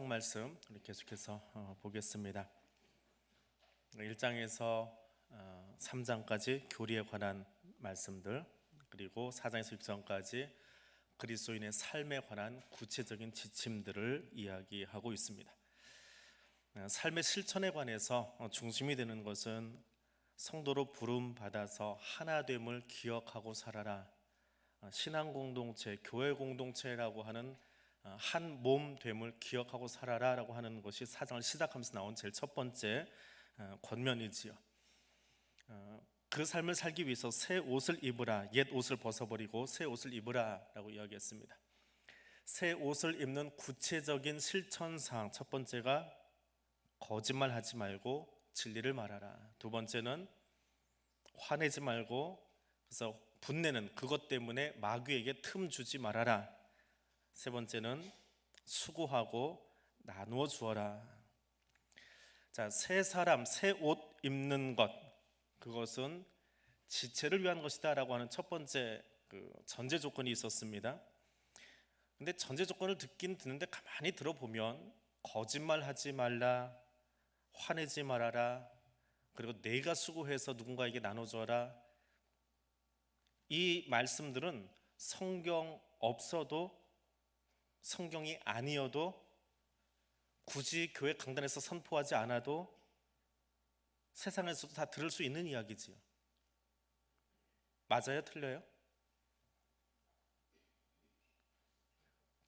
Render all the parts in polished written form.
성경 말씀 우리 계속해서 보겠습니다. 1장에서 3장까지 교리에 관한 말씀들, 그리고 4장에서 6장까지 그리스도인의 삶에 관한 구체적인 지침들을 이야기하고 있습니다. 삶의 실천에 관해서 중심이 되는 것은 성도로 부름 받아서 하나됨을 기억하고 살아라, 신앙 공동체, 교회 공동체라고 하는 한 몸됨을 기억하고 살아라 라고 하는 것이 4장을 시작하면서 나온 제일 첫 번째 권면이지요. 그 삶을 살기 위해서 새 옷을 입으라, 옛 옷을 벗어버리고 새 옷을 입으라 라고 이야기했습니다. 새 옷을 입는 구체적인 실천사항, 첫 번째가 거짓말하지 말고 진리를 말하라. 두 번째는 화내지 말고, 그래서 분내는 그것 때문에 마귀에게 틈 주지 말아라. 세 번째는 수고하고 나누어 주어라. 자, 새 사람, 새 옷 입는 것, 그것은 지체를 위한 것이다 라고 하는 첫 번째 전제 조건이 있었습니다. 근데 전제 조건을 듣는데 가만히 들어보면 거짓말하지 말라, 화내지 말아라, 그리고 내가 수고해서 누군가에게 나눠줘라, 이 말씀들은 성경 없어도, 성경이 아니어도, 굳이 교회 강단에서 선포하지 않아도 세상에서도 다 들을 수 있는 이야기지요. 맞아요? 틀려요?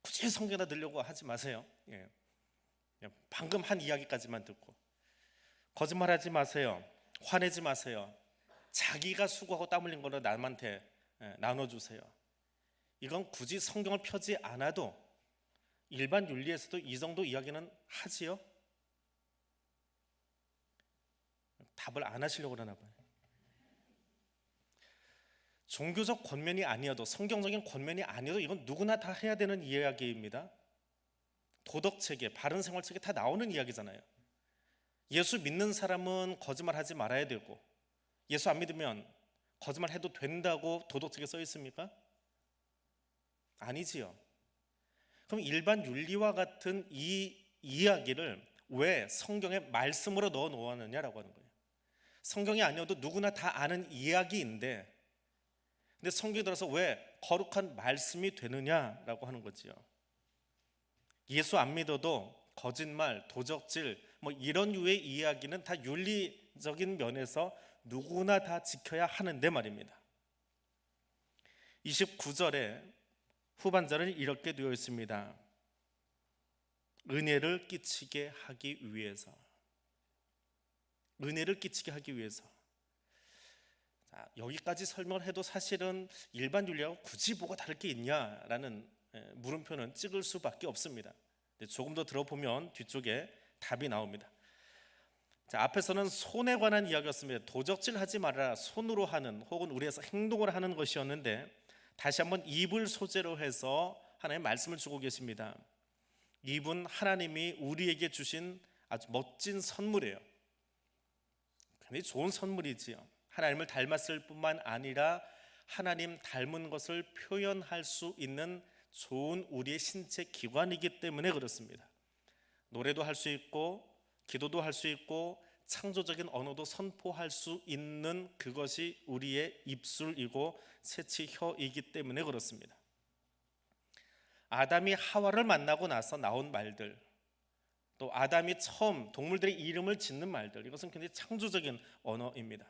굳이 성경에다 넣으려고 하지 마세요. 방금 한 이야기까지만 듣고 거짓말하지 마세요, 화내지 마세요, 자기가 수고하고 땀 흘린 거를 남한테 나눠주세요. 이건 굳이 성경을 펴지 않아도 일반 윤리에서도 이 정도 이야기는 하지요? 답을 안 하시려고 그러나 봐요. 종교적 권면이 아니어도, 성경적인 권면이 아니어도 이건 누구나 다 해야 되는 이야기입니다. 도덕체계, 바른 생활체계 다 나오는 이야기잖아요. 예수 믿는 사람은 거짓말하지 말아야 되고, 예수 안 믿으면 거짓말해도 된다고 도덕책에 써 있습니까? 아니지요. 그럼 일반 윤리와 같은 이 이야기를 왜 성경의 말씀으로 넣어 놓았느냐라고 하는 거예요. 성경이 아니어도 누구나 다 아는 이야기인데, 근데 성경에 들어서 왜 거룩한 말씀이 되느냐라고 하는 거지요. 예수 안 믿어도 거짓말, 도적질, 이런 류의 이야기는 다 윤리적인 면에서 누구나 다 지켜야 하는데 말입니다. 29절에 후반절은 이렇게 되어 있습니다. 은혜를 끼치게 하기 위해서. 은혜를 끼치게 하기 위해서. 자, 여기까지 설명을 해도 사실은 일반 윤리하고 굳이 뭐가 다를 게 있냐라는 물음표는 찍을 수밖에 없습니다. 조금 더 들어보면 뒤쪽에 답이 나옵니다. 자, 앞에서는 손에 관한 이야기였습니다. 도적질 하지 말아라, 손으로 하는 혹은 우리에서 행동을 하는 것이었는데, 다시 한번 입을 소재로 해서 하나님의 말씀을 주고 계십니다. 입은 하나님이 우리에게 주신 아주 멋진 선물이에요. 굉장히 좋은 선물이지요. 하나님을 닮았을 뿐만 아니라 하나님 닮은 것을 표현할 수 있는 좋은 우리의 신체 기관이기 때문에 그렇습니다. 노래도 할 수 있고, 기도도 할 수 있고, 창조적인 언어도 선포할 수 있는 그것이 우리의 입술이고 새치혀이기 때문에 그렇습니다. 아담이 하와를 만나고 나서 나온 말들, 또 아담이 처음 동물들의 이름을 짓는 말들, 이것은 굉장히 창조적인 언어입니다.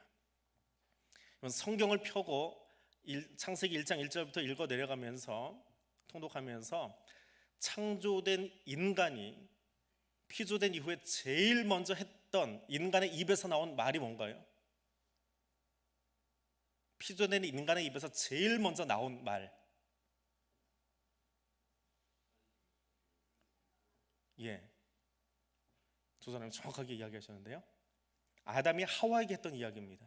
성경을 펴고 창세기 1장 1절부터 읽어 내려가면서 통독하면서 창조된 인간이 피조된 이후에 제일 먼저 했던, 인간의 입에서 나온 말이 뭔가요? 피조된 인간의 입에서 제일 먼저 나온 말, 두 사람이 정확하게 이야기하셨는데요, 아담이 하와에게 했던 이야기입니다.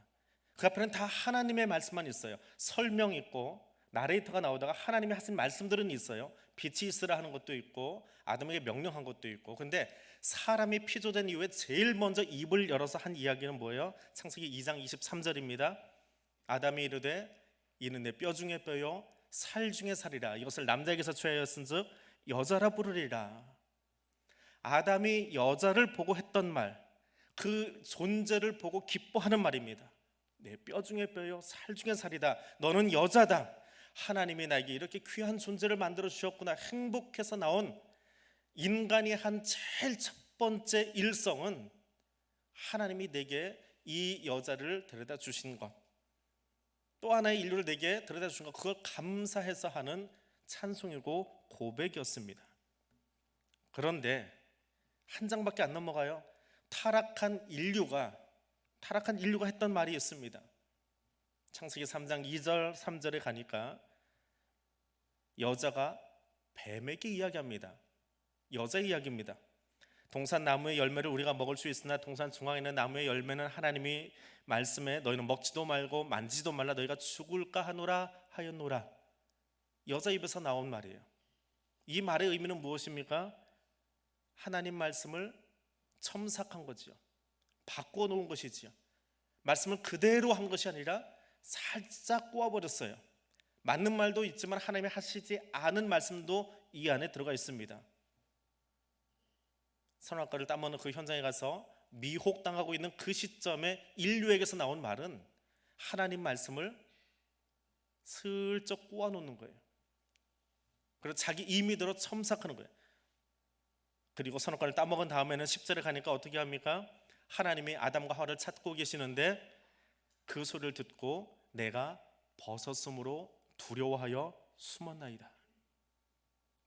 그 앞에는 다 하나님의 말씀만 있어요. 설명 있고 나레이터가 나오다가 하나님이 하신 말씀들은 있어요. 빛이 있으라 하는 것도 있고 아담에게 명령한 것도 있고. 근데 사람이 피조된 이후에 제일 먼저 입을 열어서 한 이야기는 뭐예요? 창세기 2장 23절입니다. 아담이 이르되 이는 내 뼈 중에 뼈요 살 중에 살이라, 이것을 남자에게서 취하였은즉 여자라 부르리라. 아담이 여자를 보고 했던 말, 그 존재를 보고 기뻐하는 말입니다. 내 뼈 중에 뼈요 살 중에 살이다. 너는 여자다. 하나님이 나에게 이렇게 귀한 존재를 만들어 주셨구나. 행복해서 나온 인간이 한 제일 첫 번째 일성은 하나님이 내게 이 여자를 데려다 주신 것, 또 하나의 인류를 내게 데려다 주신 것, 그걸 감사해서 하는 찬송이고 고백이었습니다. 그런데 한 장밖에 안 넘어가요. 타락한 인류가 했던 말이 있습니다. 창세기 3장 2절 3절에 가니까 여자가 뱀에게 이야기합니다. 여자 이야기입니다. 동산 나무의 열매를 우리가 먹을 수 있으나 동산 중앙에 있는 나무의 열매는 하나님이 말씀에 너희는 먹지도 말고 만지지도 말라 너희가 죽을까 하노라 하였노라. 여자 입에서 나온 말이에요. 이 말의 의미는 무엇입니까? 하나님 말씀을 첨삭한 거지요. 바꿔 놓은 것이지요. 말씀을 그대로 한 것이 아니라 살짝 꼬아버렸어요. 맞는 말도 있지만 하나님이 하시지 않은 말씀도 이 안에 들어가 있습니다. 선악과를 따먹는 그 현장에 가서 미혹당하고 있는 그 시점에 인류에게서 나온 말은 하나님 말씀을 슬쩍 꼬아놓는 거예요. 그리고 자기 임의대로 첨삭하는 거예요. 그리고 선악과를 따먹은 다음에는 10절에 가니까 어떻게 합니까? 하나님이 아담과 하와를 찾고 계시는데 그 소리를 듣고 내가 벗었으므로 두려워하여 숨었나이다.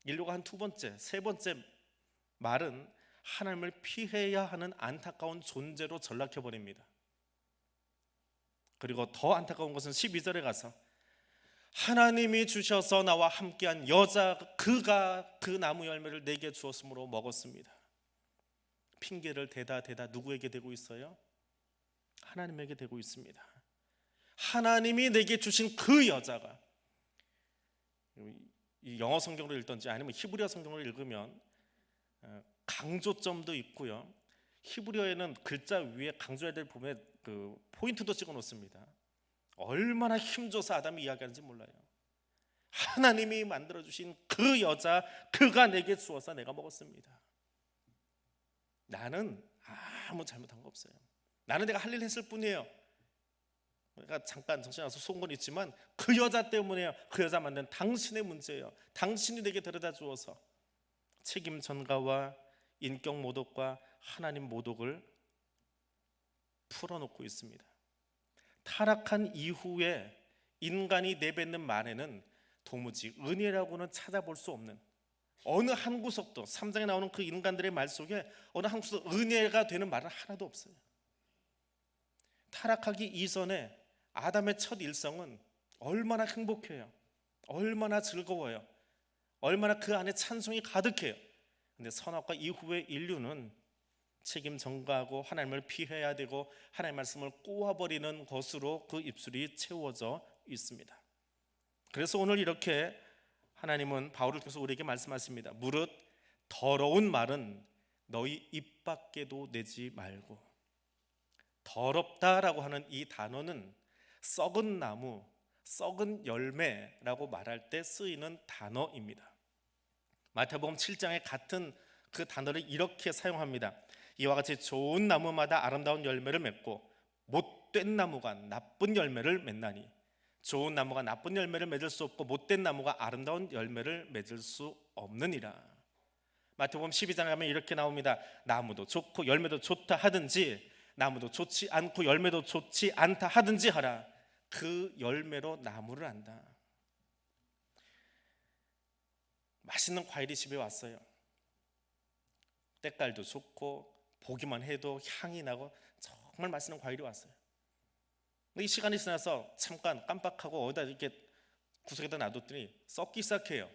인류가 한 두 번째, 세 번째 말은 하나님을 피해야 하는 안타까운 존재로 전락해버립니다. 그리고 더 안타까운 것은 12절에 가서 하나님이 주셔서 나와 함께한 여자 그가 그 나무 열매를 내게 주었으므로 먹었습니다. 핑계를 대다 누구에게 대고 있어요? 하나님에게 대고 있습니다. 하나님이 내게 주신 그 여자가, 이 영어 성경으로 읽든지 아니면 히브리어 성경으로 읽으면 강조점도 있고요. 히브리어에는 글자 위에 강조해야 될 부분에 그 포인트도 찍어 놓습니다. 얼마나 힘줘서 아담이 이야기하는지 몰라요. 하나님이 만들어주신 그 여자 그가 내게 주어서 내가 먹었습니다. 나는 아무 잘못한 거 없어요. 나는 내가 할 일 했을 뿐이에요. 내가 잠깐 정신 나서 속은 건 있지만 그 여자 때문에요. 그 여자 만든 당신의 문제예요. 당신이 내게 데려다 주어서 책임 전가와 인격 모독과 하나님 모독을 풀어놓고 있습니다. 타락한 이후에 인간이 내뱉는 말에는 도무지 은혜라고는 찾아볼 수 없는, 어느 한 구석도 3장에 나오는 그 인간들의 말 속에 어느 한 구석 은혜가 되는 말은 하나도 없어요. 타락하기 이전에 아담의 첫 일성은 얼마나 행복해요. 얼마나 즐거워요. 얼마나 그 안에 찬송이 가득해요. 근데 선악과 이후의 인류는 책임 전가하고 하나님을 피해야 되고 하나님의 말씀을 꼬아버리는 것으로 그 입술이 채워져 있습니다. 그래서 오늘 이렇게 하나님은 바울을 통해서 우리에게 말씀하십니다. 무릇 더러운 말은 너희 입 밖에도 내지 말고. 더럽다라고 하는 이 단어는 썩은 나무, 썩은 열매라고 말할 때 쓰이는 단어입니다. 마태복음 7장에 같은 그 단어를 이렇게 사용합니다. 이와 같이 좋은 나무마다 아름다운 열매를 맺고 못된 나무가 나쁜 열매를 맺나니 좋은 나무가 나쁜 열매를 맺을 수 없고 못된 나무가 아름다운 열매를 맺을 수 없느니라. 마태복음 12장에 가면 이렇게 나옵니다. 나무도 좋고 열매도 좋다 하든지 나무도 좋지 않고 열매도 좋지 않다 하든지 하라. 그 열매로 나무를 안다. 맛있는 과일이 집에 왔어요. 때깔도 좋고 보기만 해도 향이 나고 정말 맛있는 과일이 왔어요. 근데 이 시간이 지나서 잠깐 깜빡하고 어디다 이렇게 구석에다 놔뒀더니 썩기 시작해요.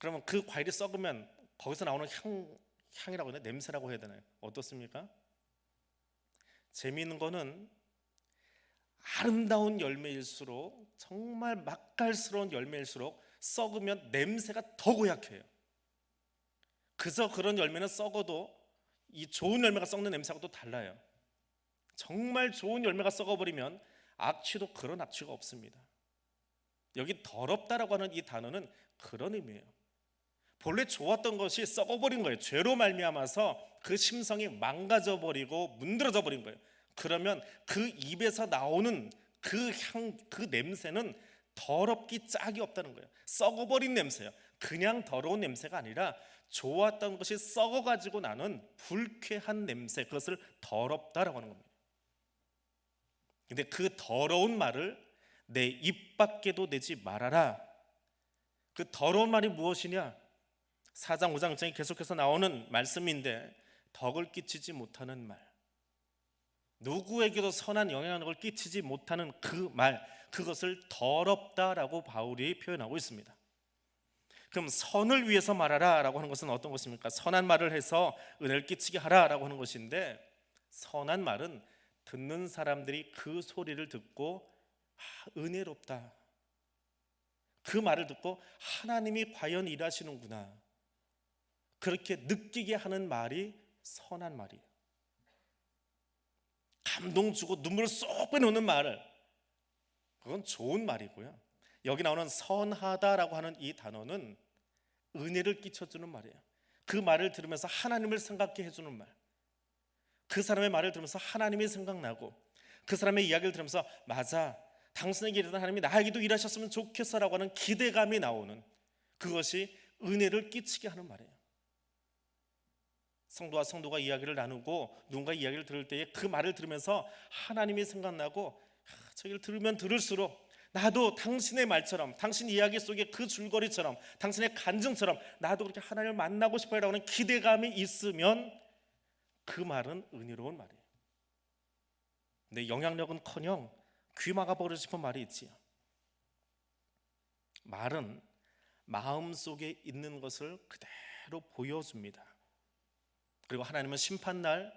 그러면 그 과일이 썩으면 거기서 나오는 향이라고 해야 되나? 냄새라고 해야 되나요? 어떻습니까? 재미있는 거는 아름다운 열매일수록, 정말 맛깔스러운 열매일수록 썩으면 냄새가 더 고약해요. 그저 그런 열매는 썩어도 이 좋은 열매가 썩는 냄새하고 또 달라요. 정말 좋은 열매가 썩어버리면 악취도 그런 악취가 없습니다. 여기 더럽다라고 하는 이 단어는 그런 의미예요. 본래 좋았던 것이 썩어버린 거예요. 죄로 말미암아서 그 심성이 망가져 버리고 문드러져 버린 거예요. 그러면 그 입에서 나오는 그 냄새는 더럽기 짝이 없다는 거예요. 썩어버린 냄새예요. 그냥 더러운 냄새가 아니라 좋았던 것이 썩어가지고 나는 불쾌한 냄새, 그것을 더럽다라고 하는 겁니다. 근데 그 더러운 말을 내 입 밖에도 내지 말아라. 그 더러운 말이 무엇이냐? 4장 5장 6장에 계속해서 나오는 말씀인데, 덕을 끼치지 못하는 말, 누구에게도 선한 영향력을 끼치지 못하는 그 말, 그것을 더럽다라고 바울이 표현하고 있습니다. 그럼 선을 위해서 말하라 라고 하는 것은 어떤 것입니까? 선한 말을 해서 은혜를 끼치게 하라 라고 하는 것인데, 선한 말은 듣는 사람들이 그 소리를 듣고 은혜롭다, 그 말을 듣고 하나님이 과연 일하시는구나, 그렇게 느끼게 하는 말이 선한 말이에요. 감동 주고 눈물을 쏙 빼놓는 말을, 그건 좋은 말이고요. 여기 나오는 선하다라고 하는 이 단어는 은혜를 끼쳐주는 말이에요. 그 말을 들으면서 하나님을 생각게 해주는 말, 그 사람의 말을 들으면서 하나님이 생각나고, 그 사람의 이야기를 들으면서 맞아, 당신에게 일하던 하나님이 나에게도 일하셨으면 좋겠어라고 하는 기대감이 나오는, 그것이 은혜를 끼치게 하는 말이에요. 성도와 성도가 이야기를 나누고 누군가 이야기를 들을 때에 그 말을 들으면서 하나님이 생각나고, 저기를 들으면 들을수록 나도 당신의 말처럼, 당신 이야기 속의 그 줄거리처럼, 당신의 간증처럼 나도 그렇게 하나님을 만나고 싶어요라고 하는 기대감이 있으면 그 말은 은혜로운 말이에요. 근데 영향력은커녕 귀 막아버리고 싶은 말이 있지요. 말은 마음속에 있는 것을 그대로 보여줍니다. 그리고 하나님은 심판날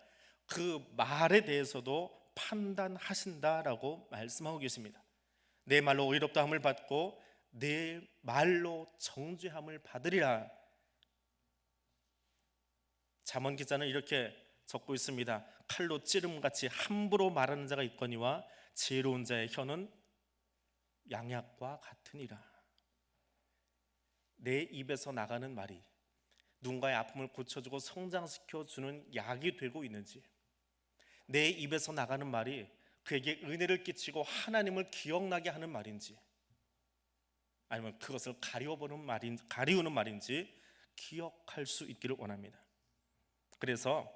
그 말에 대해서도 판단하신다라고 말씀하고 계십니다. 내 말로 의롭다함을 받고 내 말로 정죄함을 받으리라. 잠언 기자는 이렇게 적고 있습니다. 칼로 찌름같이 함부로 말하는 자가 있거니와 지혜로운 자의 혀는 양약과 같으니라. 내 입에서 나가는 말이 누군가의 아픔을 고쳐주고 성장시켜주는 약이 되고 있는지, 내 입에서 나가는 말이 그에게 은혜를 끼치고 하나님을 기억나게 하는 말인지, 아니면 그것을 가리우는 말인지 기억할 수 있기를 원합니다. 그래서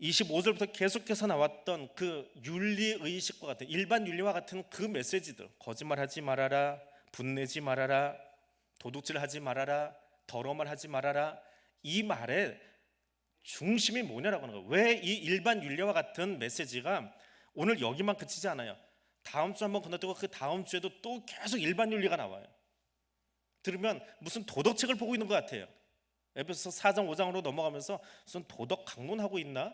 25절부터 계속해서 나왔던 그 윤리의식과 같은, 일반 윤리와 같은 그 메시지들, 거짓말하지 말아라, 분내지 말아라, 도둑질하지 말아라, 더러운 말 하지 말아라, 이 말의 중심이 뭐냐라고 하는 거예요. 왜 이 일반 윤리와 같은 메시지가 오늘 여기만 그치지 않아요. 다음 주 한번 건너뛰고 그 다음 주에도 또 계속 일반 윤리가 나와요. 들으면 무슨 도덕책을 보고 있는 것 같아요. 에베소서 4장 5장으로 넘어가면서 무슨 도덕 강론하고 있나?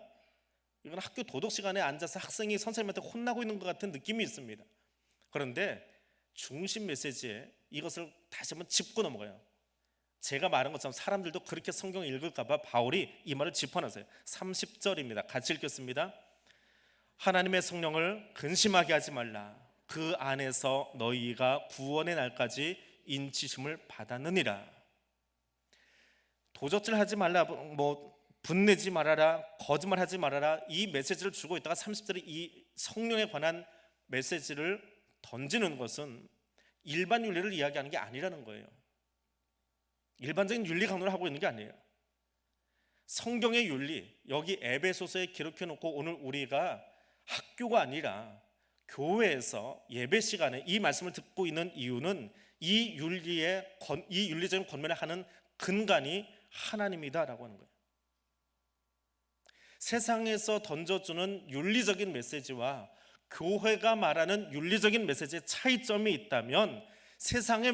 이건 학교 도덕 시간에 앉아서 학생이 선생님한테 혼나고 있는 것 같은 느낌이 있습니다. 그런데 중심 메시지에 이것을 다시 한번 짚고 넘어가요. 제가 말한 것처럼 사람들도 그렇게 성경을 읽을까 봐 바울이 이 말을 짚어놨어요. 30절입니다. 같이 읽겠습니다. 하나님의 성령을 근심하게 하지 말라. 그 안에서 너희가 구원의 날까지 인치심을 받았느니라. 도적질하지 말라, 분내지 말아라, 거짓말하지 말아라, 이 메시지를 주고 있다가 30절에 이 성령에 관한 메시지를 던지는 것은 일반 윤리를 이야기하는 게 아니라는 거예요. 일반적인 윤리 강론을 하고 있는 게 아니에요. 성경의 윤리, 여기 에베소서에 기록해 놓고 오늘 우리가 학교가 아니라 교회에서 예배 시간에 이 말씀을 듣고 있는 이유는 이 윤리적인 권면을 하는 근간이 하나님이다라고 하는 거예요. 세상에서 던져주는 윤리적인 메시지와 교회가 말하는 윤리적인 메시지의 차이점이 있다면, 세상의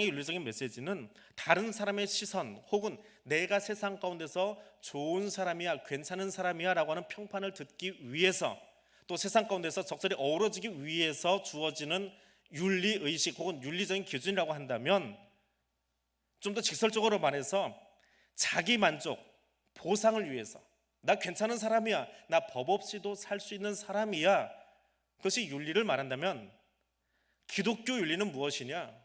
윤리적인 메시지는 다른 사람의 시선 혹은 내가 세상 가운데서 좋은 사람이야, 괜찮은 사람이야 라고 하는 평판을 듣기 위해서, 또 세상 가운데서 적절히 어우러지기 위해서 주어지는 윤리의식 혹은 윤리적인 기준이라고 한다면, 좀 더 직설적으로 말해서 자기 만족, 보상을 위해서, 나 괜찮은 사람이야, 나 법 없이도 살 수 있는 사람이야, 그것이 윤리를 말한다면, 기독교 윤리는 무엇이냐?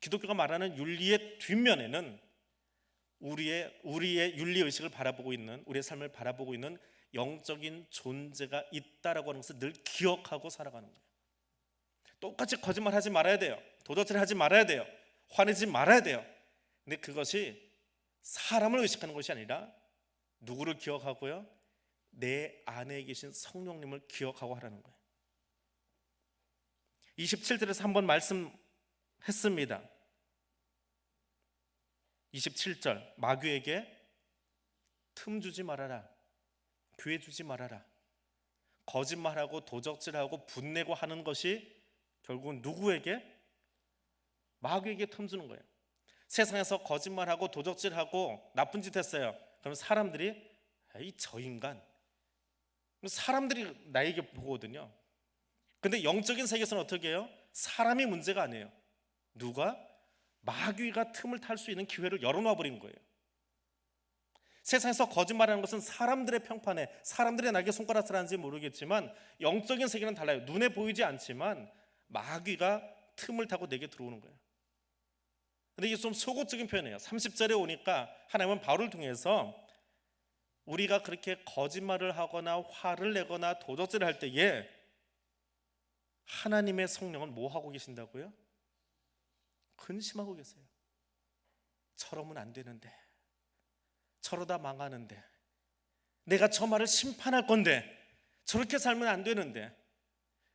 기독교가 말하는 윤리의 뒷면에는 우리의 윤리 의식을 바라보고 있는, 우리의 삶을 바라보고 있는 영적인 존재가 있다라고 하는 것을 늘 기억하고 살아가는 거예요. 똑같이 거짓말하지 말아야 돼요. 도덕질하지 말아야 돼요. 화내지 말아야 돼요. 근데 그것이 사람을 의식하는 것이 아니라 누구를 기억하고요? 내 안에 계신 성령님을 기억하고 하라는 거예요. 27절에서 한번 말씀했습니다. 27절, 마귀에게 틈 주지 말아라, 기회 주지 말아라. 거짓말하고 도적질하고 분내고 하는 것이 결국은 누구에게? 마귀에게 틈 주는 거예요. 세상에서 거짓말하고 도적질하고 나쁜 짓 했어요. 그럼 사람들이 에이 저 인간, 사람들이 나에게 보거든요. 근데 영적인 세계에서는 어떻게 해요? 사람이 문제가 아니에요. 누가? 마귀가 틈을 탈 수 있는 기회를 열어놔 버린 거예요. 세상에서 거짓말하는 것은 사람들의 평판에, 사람들의 나에게 손가락질 하는지 모르겠지만 영적인 세계는 달라요. 눈에 보이지 않지만 마귀가 틈을 타고 내게 들어오는 거예요. 근데 이게 좀 소극적인 표현이에요. 30절에 오니까 하나님은 바울을 통해서 우리가 그렇게 거짓말을 하거나 화를 내거나 도적질을 할 때에 하나님의 성령은 뭐 하고 계신다고요? 근심하고 계세요. 저러면 안 되는데, 저러다 망하는데, 내가 저 말을 심판할 건데, 저렇게 살면 안 되는데.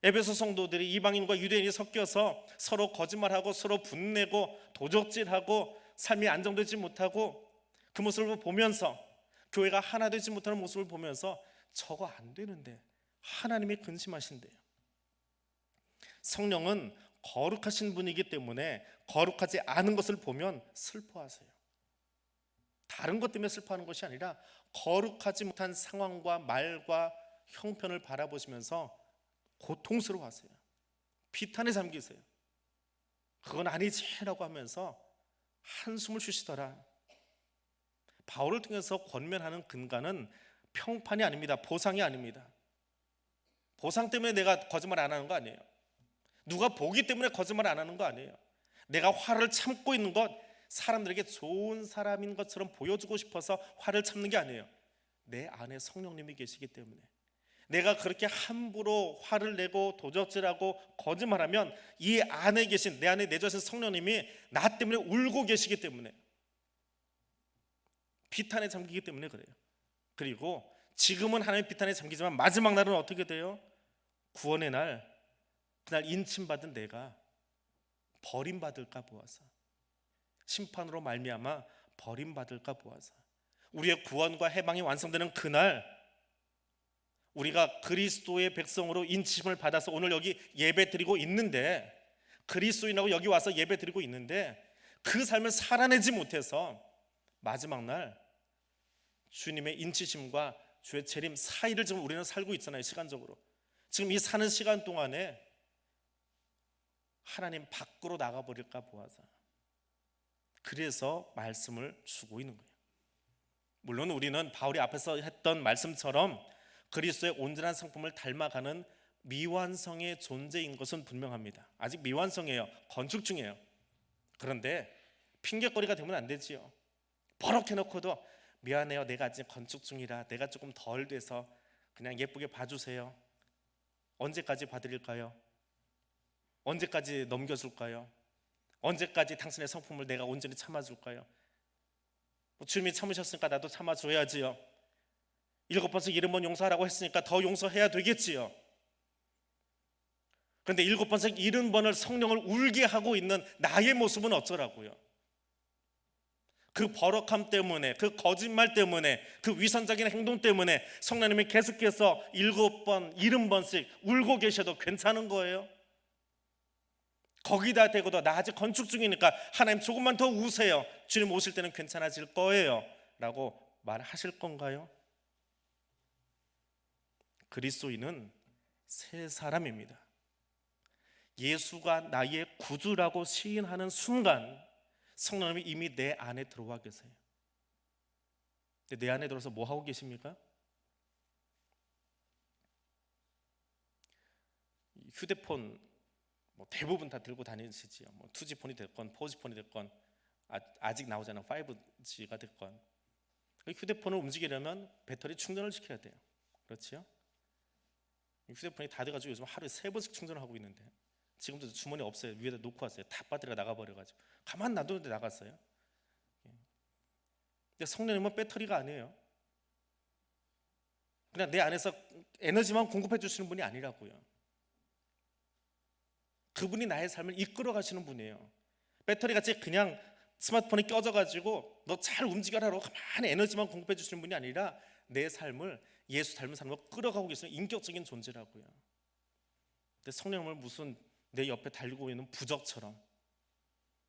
에베소 성도들이 이방인과 유대인이 섞여서 서로 거짓말하고 서로 분내고 도적질하고 삶이 안정되지 못하고 그 모습을 보면서, 교회가 하나 되지 못하는 모습을 보면서 저거 안 되는데 하나님이 근심하신대요. 성령은 거룩하신 분이기 때문에 거룩하지 않은 것을 보면 슬퍼하세요. 다른 것 때문에 슬퍼하는 것이 아니라 거룩하지 못한 상황과 말과 형편을 바라보시면서 고통스러워하세요. 비탄에 잠기세요. 그건 아니지라고 하면서 한숨을 쉬시더라. 바울을 통해서 권면하는 근간은 평판이 아닙니다. 보상이 아닙니다. 보상 때문에 내가 거짓말 안 하는 거 아니에요. 누가 보기 때문에 거짓말 안 하는 거 아니에요. 내가 화를 참고 있는 것, 사람들에게 좋은 사람인 것처럼 보여주고 싶어서 화를 참는 게 아니에요. 내 안에 성령님이 계시기 때문에. 내가 그렇게 함부로 화를 내고 도적질하고 거짓말하면 이 안에 계신, 내 안에 내주신 성령님이 나 때문에 울고 계시기 때문에, 비탄에 잠기기 때문에 그래요. 그리고 지금은 하나님의 비탄에 잠기지만 마지막 날은 어떻게 돼요? 구원의 날, 그날 인침받은 내가 버림받을까 보아서, 심판으로 말미암아 버림받을까 보아서, 우리의 구원과 해방이 완성되는 그날 우리가 그리스도의 백성으로 인침을 받아서 오늘 여기 예배 드리고 있는데, 그리스도인하고 여기 와서 예배 드리고 있는데 그 삶을 살아내지 못해서 마지막 날 주님의 인치심과 주의 재림 사이를 지금 우리는 살고 있잖아요. 시간적으로 지금 이 사는 시간 동안에 하나님 밖으로 나가버릴까 보아서, 그래서 말씀을 주고 있는 거예요. 물론 우리는 바울이 앞에서 했던 말씀처럼 그리스도의 온전한 성품을 닮아가는 미완성의 존재인 것은 분명합니다. 아직 미완성이에요. 건축 중이에요. 그런데 핑계거리가 되면 안 되지요. 버럭해놓고도 미안해요, 내가 아직 건축 중이라 내가 조금 덜 돼서 그냥 예쁘게 봐주세요. 언제까지 봐드릴까요? 언제까지 넘겨줄까요? 언제까지 당신의 성품을 내가 온전히 참아줄까요? 주님이 참으셨으니까 나도 참아줘야지요. 7번씩 70번 용서하라고 했으니까 더 용서해야 되겠지요. 그런데 7번씩 70번을 성령을 울게 하고 있는 나의 모습은 어쩌라고요? 그 버럭함 때문에, 그 거짓말 때문에, 그 위선적인 행동 때문에 성령님이 계속해서 7번, 70번씩 울고 계셔도 괜찮은 거예요? 거기다 대고도 나 아직 건축 중이니까 하나님 조금만 더 우세요, 주님 오실 때는 괜찮아질 거예요 라고 말하실 건가요? 그리스도인은 새 사람입니다. 예수가 나의 구주라고 시인하는 순간 성령님이 이미 내 안에 들어와 계세요. 근데 내 안에 들어서 뭐 하고 계십니까? 휴대폰 뭐 대부분 다 들고 다니시지요. 뭐 2G폰이 됐건 4G폰이 됐건 아직 나오지 않은 5G가 됐건 휴대폰을 움직이려면 배터리 충전을 시켜야 돼요. 그렇지요? 휴대폰이 다 돼가지고 요즘 하루에 3번씩 충전을 하고 있는데 지금도 주머니 없어요. 위에다 놓고 왔어요. 다 배터리가 나가버려가지고 가만 놔뒀는데 나갔어요. 근데 성령님은 배터리가 아니에요. 그냥 내 안에서 에너지만 공급해 주시는 분이 아니라고요. 그분이 나의 삶을 이끌어 가시는 분이에요. 배터리같이 그냥 스마트폰에 껴져가지고 너 잘 움직여라라고 가만히 에너지만 공급해 주시는 분이 아니라 내 삶을 예수 닮은 삶으로 끌어가고 계시는 인격적인 존재라고요. 근데 성령님을 무슨 내 옆에 달리고 있는 부적처럼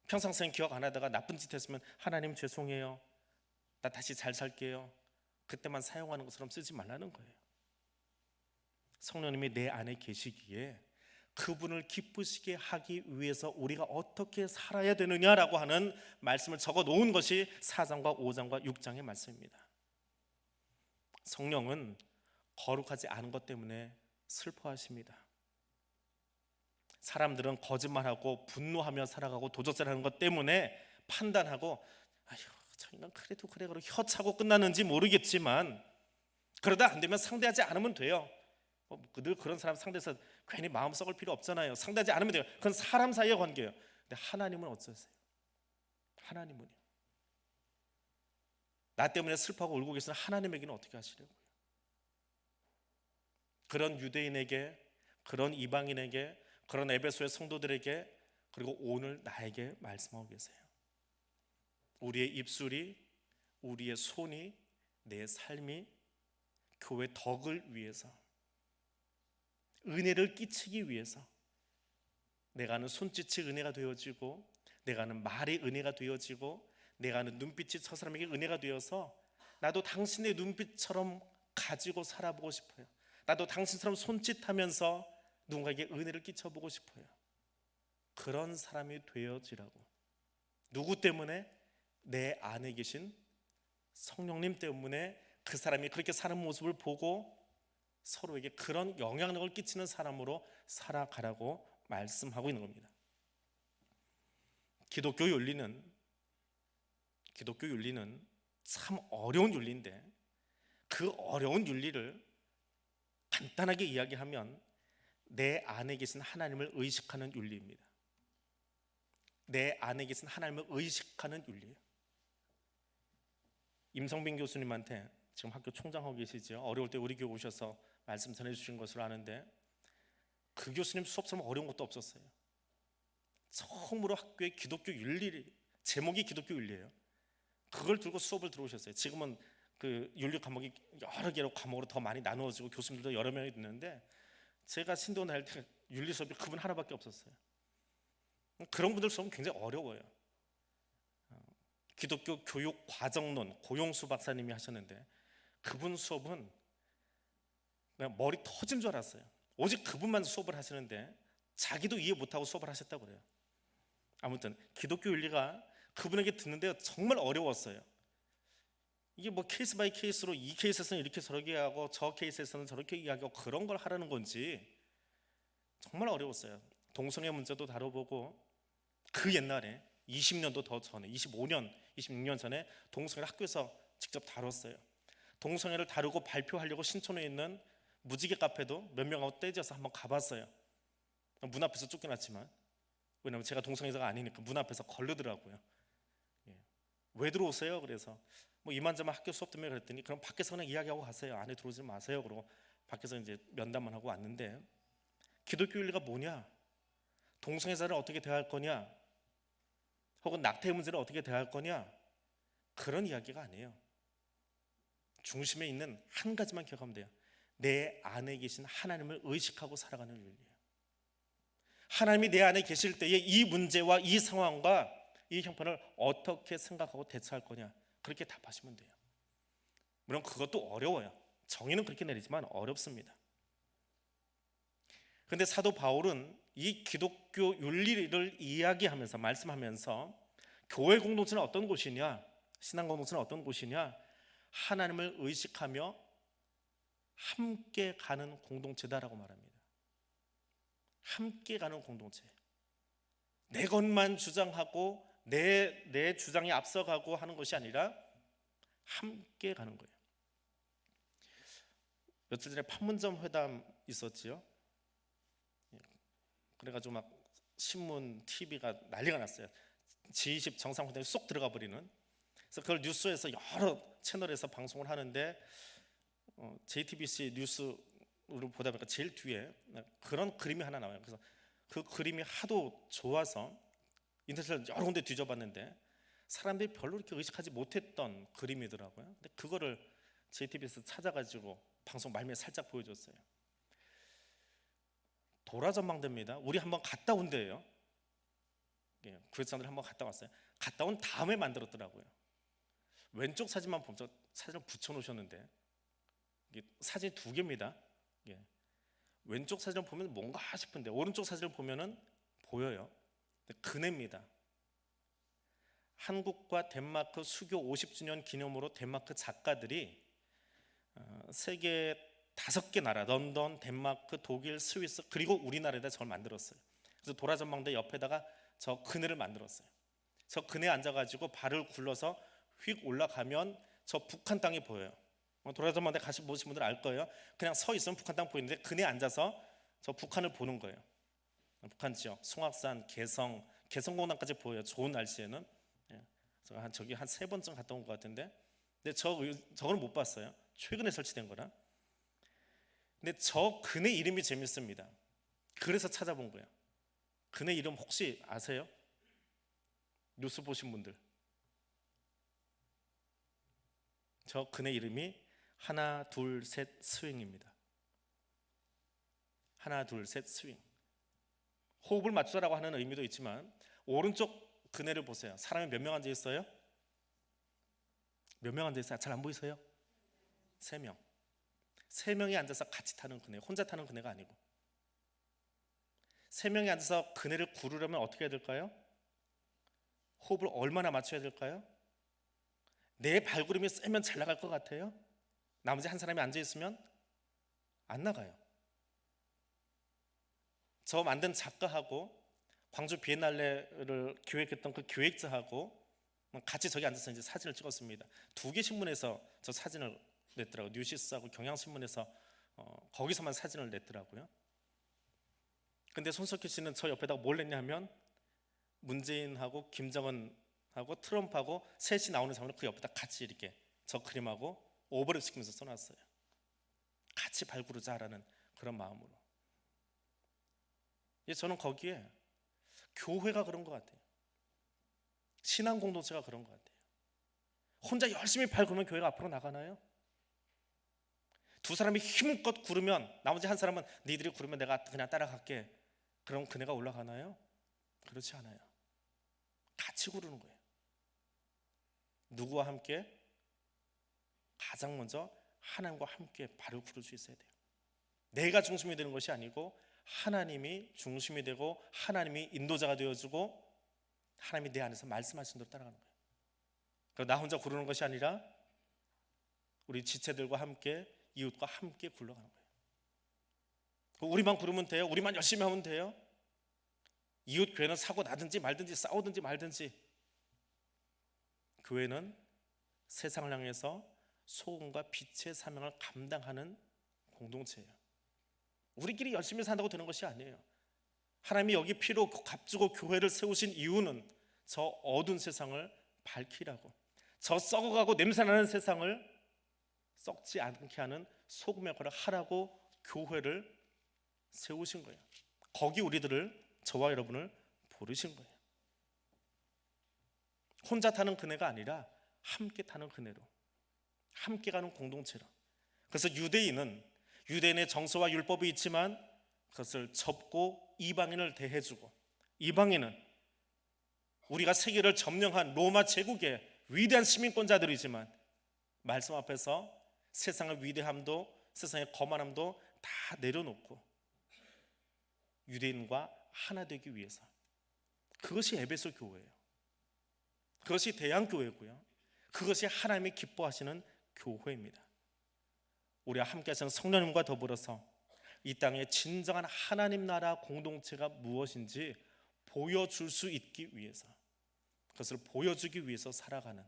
평상시엔 기억 안 하다가 나쁜 짓 했으면 하나님 죄송해요, 나 다시 잘 살게요, 그때만 사용하는 것처럼 쓰지 말라는 거예요. 성령님이 내 안에 계시기에 그분을 기쁘시게 하기 위해서 우리가 어떻게 살아야 되느냐라고 하는 말씀을 적어 놓은 것이 4장과 5장과 6장의 말씀입니다. 성령은 거룩하지 않은 것 때문에 슬퍼하십니다. 사람들은 거짓말하고 분노하며 살아가고 도적질하는 것 때문에 판단하고 아휴 저 인간 그래도 그래 그러고 혀차고 끝나는지 모르겠지만 그러다 안 되면 상대하지 않으면 돼요. 늘 그런 사람 상대해서 괜히 마음 썩을 필요 없잖아요. 상대하지 않으면 돼요. 그건 사람 사이의 관계예요. 근데 하나님은 어떠세요? 하나님은요, 나 때문에 슬퍼하고 울고 계시는 하나님에게는 어떻게 하시려고요? 그런 유대인에게, 그런 이방인에게, 그런 에베소의 성도들에게, 그리고 오늘 나에게 말씀하고 계세요. 우리의 입술이, 우리의 손이, 내 삶이 교회 덕을 위해서, 은혜를 끼치기 위해서 내가 하는 손짓이 은혜가 되어지고, 내가 하는 말이 은혜가 되어지고, 내가 하는 눈빛이 저 사람에게 은혜가 되어서 나도 당신의 눈빛처럼 가지고 살아보고 싶어요. 나도 당신처럼 손짓하면서 누군가에게 은혜를 끼쳐보고 싶어요. 그런 사람이 되어지라고. 누구 때문에? 내 안에 계신 성령님 때문에 그 사람이 그렇게 사는 모습을 보고 서로에게 그런 영향력을 끼치는 사람으로 살아가라고 말씀하고 있는 겁니다. 기독교 윤리는 참 어려운 윤리인데 그 어려운 윤리를 간단하게 이야기하면 내 안에 계신 하나님을 의식하는 윤리입니다. 내 안에 계신 하나님을 의식하는 윤리예요. 임성빈 교수님한테 지금 학교 총장하고 계시죠. 어려울 때 우리 교회 오셔서 말씀 전해주신 것으로 아는데 그 교수님 수업처럼 어려운 것도 없었어요. 처음으로 학교에 기독교 윤리, 제목이 기독교 윤리예요. 그걸 들고 수업을 들어오셨어요. 지금은 그 윤리 과목이 여러 개로 과목으로 더 많이 나누어지고 교수님들도 여러 명이 듣는데 제가 신도 다닐 때 윤리 수업이 그분 하나밖에 없었어요. 그런 분들 수업은 굉장히 어려워요. 기독교 교육 과정론 고용수 박사님이 하셨는데 그분 수업은 그냥 머리 터진 줄 알았어요. 오직 그분만 수업을 하시는데 자기도 이해 못하고 수업을 하셨다고 그래요. 아무튼 기독교 윤리가 그분에게 듣는데 정말 어려웠어요. 이게 뭐 케이스 바이 케이스로 이 케이스에서는 이렇게 저렇게 하고 저 케이스에서는 저렇게 이야기하고 그런 걸 하라는 건지 정말 어려웠어요. 동성애 문제도 다뤄보고 그 옛날에 20년도 더 전에 25년, 26년 전에 동성애를 학교에서 직접 다뤘어요. 동성애를 다루고 발표하려고 신촌에 있는 무지개 카페도 몇 명하고 떼져서 한번 가봤어요. 문 앞에서 쫓겨났지만 왜냐면 제가 동성애자가 아니니까 문 앞에서 걸르더라고요. 왜 들어오세요? 그래서 뭐 이만저만 학교 수업 때문에 그랬더니 그럼 밖에서 그냥 이야기하고 가세요. 안에 들어오지 마세요. 그러고 밖에서 이제 면담만 하고 왔는데 기독교 윤리가 뭐냐? 동성애자를 어떻게 대할 거냐? 혹은 낙태 문제를 어떻게 대할 거냐? 그런 이야기가 아니에요. 중심에 있는 한 가지만 기억하면 돼요. 내 안에 계신 하나님을 의식하고 살아가는 윤리예요. 하나님이 내 안에 계실 때에 이 문제와 이 상황과 이 형편을 어떻게 생각하고 대처할 거냐, 그렇게 답하시면 돼요. 물론 그것도 어려워요. 정의는 그렇게 내리지만 어렵습니다. 그런데 사도 바울은 이 기독교 윤리를 이야기하면서 말씀하면서 교회 공동체는 어떤 곳이냐, 신앙 공동체는 어떤 곳이냐, 하나님을 의식하며 함께 가는 공동체다라고 말합니다. 함께 가는 공동체. 내 것만 주장하고 내 주장이 앞서가고 하는 것이 아니라 함께 가는 거예요. 며칠 전에 판문점 회담 있었지요. 그래가지고 막 신문, TV가 난리가 났어요. G20 정상회담에 쏙 들어가 버리는. 그래서 그걸 뉴스에서 여러 채널에서 방송을 하는데 JTBC 뉴스를 보다 보니까 제일 뒤에 그런 그림이 하나 나와요. 그래서 그 그림이 하도 좋아서 인터넷을 여러 군데 뒤져봤는데 사람들이 별로 이렇게 의식하지 못했던 그림이더라고요. 근데 그거를 JTBC에서 찾아가지고 방송 말미에 살짝 보여줬어요. 도라전망대입니다. 우리 한번 갔다 온 데예요. 구회사람들이 한번 갔다 왔어요. 갔다 온 다음에 만들었더라고요. 왼쪽 사진만 보면, 저 사진을 붙여놓으셨는데 이게 사진이 두 개입니다. 왼쪽 사진을 보면 뭔가 싶은데 오른쪽 사진을 보면은 보여요. 그네입니다. 한국과 덴마크 수교 50주년 기념으로 덴마크 작가들이 세계 5개 나라, 런던, 덴마크, 독일, 스위스 그리고 우리나라에다 저걸 만들었어요. 그래서 도라전망대 옆에다가 저 그네를 만들었어요. 저 그네에 앉아가지고 발을 굴러서 휙 올라가면 저 북한 땅이 보여요. 도라전망대 가시 보신 분들 알 거예요. 그냥 서 있으면 북한 땅 보이는데 그네에 앉아서 저 북한을 보는 거예요. 북한 지역, 송악산, 개성공단까지 보여요. 좋은 날씨에는. 제가 저기 한 3번쯤 갔다 온 것 같은데, 근데 저거는 못 봤어요. 최근에 설치된 거라. 근데 저 그네 이름이 재밌습니다. 그래서 찾아본 거예요. 그네 이름 혹시 아세요? 뉴스 보신 분들. 저 그네 이름이 하나 둘 셋 스윙입니다. 하나 둘 셋 스윙. 호흡을 맞추라고 하는 의미도 있지만 오른쪽 그네를 보세요. 사람이 몇 명 앉아 있어요? 몇 명 앉아 있어요? 잘 안 보이세요? 3명. 3명이 앉아서 같이 타는 그네, 혼자 타는 그네가 아니고 3명이 앉아서 그네를 구르려면 어떻게 해야 될까요? 호흡을 얼마나 맞춰야 될까요? 내 발구름이 세면 잘 나갈 것 같아요? 나머지 한 사람이 앉아 있으면 안 나가요. 저 만든 작가하고 광주 비엔날레를 기획했던 그 기획자하고 같이 저기 앉아서 이제 사진을 찍었습니다. 2개 신문에서 저 사진을 냈더라고요. 뉴시스하고 경향신문에서 거기서만 사진을 냈더라고요. 근데 손석희 씨는 저 옆에다가 뭘 냈냐면 문재인하고 김정은하고 트럼프하고 셋이 나오는 장면을 그 옆에다 같이 이렇게 저 그림하고 오버랩 시키면서 써놨어요. 같이 발구르자라는 그런 마음으로. 저는 거기에 교회가 그런 것 같아요. 신앙 공동체가 그런 것 같아요. 혼자 열심히 발구르면 교회가 앞으로 나가나요? 두 사람이 힘껏 구르면 나머지 한 사람은 니들이 구르면 내가 그냥 따라갈게. 그럼 그네가 올라가나요? 그렇지 않아요. 같이 구르는 거예요. 누구와 함께? 가장 먼저 하나님과 함께 발을 구를 수 있어야 돼요. 내가 중심이 되는 것이 아니고 하나님이 중심이 되고 하나님이 인도자가 되어주고 하나님이 내 안에서 말씀하신 대로 따라가는 거예요. 그럼 나 혼자 구르는 것이 아니라 우리 지체들과 함께 이웃과 함께 굴러가는 거예요. 우리만 구르면 돼요? 우리만 열심히 하면 돼요? 이웃 교회는 사고 나든지 말든지 싸우든지 말든지 교회는 세상을 향해서 소금과 빛의 사명을 감당하는 공동체예요. 우리끼리 열심히 산다고 되는 것이 아니에요. 하나님이 여기 피로 값주고 교회를 세우신 이유는 저 어두운 세상을 밝히라고, 저 썩어가고 냄새나는 세상을 썩지 않게 하는 소금의 역할을 하라고 교회를 세우신 거예요. 거기 우리들을, 저와 여러분을 부르신 거예요. 혼자 타는 그네가 아니라 함께 타는 그네로, 함께 가는 공동체로. 그래서 유대인의 정서와 율법이 있지만 그것을 접고 이방인을 대해주고, 이방인은 우리가 세계를 점령한 로마 제국의 위대한 시민권자들이지만 말씀 앞에서 세상의 위대함도 세상의 거만함도 다 내려놓고 유대인과 하나 되기 위해서, 그것이 에베소 교회예요. 그것이 대양교회고요. 그것이 하나님이 기뻐하시는 교회입니다. 우리와 함께 하시는 성령님과 더불어서 이 땅의 진정한 하나님 나라 공동체가 무엇인지 보여줄 수 있기 위해서, 그것을 보여주기 위해서 살아가는,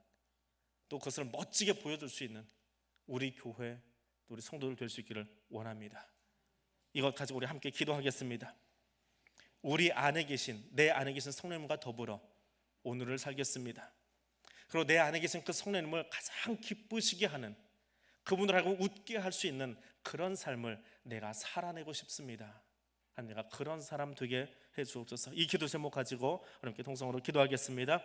또 그것을 멋지게 보여줄 수 있는 우리 교회, 또 우리 성도들 될 수 있기를 원합니다. 이것 가지고 우리 함께 기도하겠습니다. 우리 안에 계신, 내 안에 계신 성령님과 더불어 오늘을 살겠습니다. 그리고 내 안에 계신 그 성령님을 가장 기쁘시게 하는, 그분을 하고 웃게 할 수 있는 그런 삶을 내가 살아내고 싶습니다. 내가 그런 사람 되게 해 주옵소서. 이 기도 제목 가지고 하나님께 통성으로 기도하겠습니다.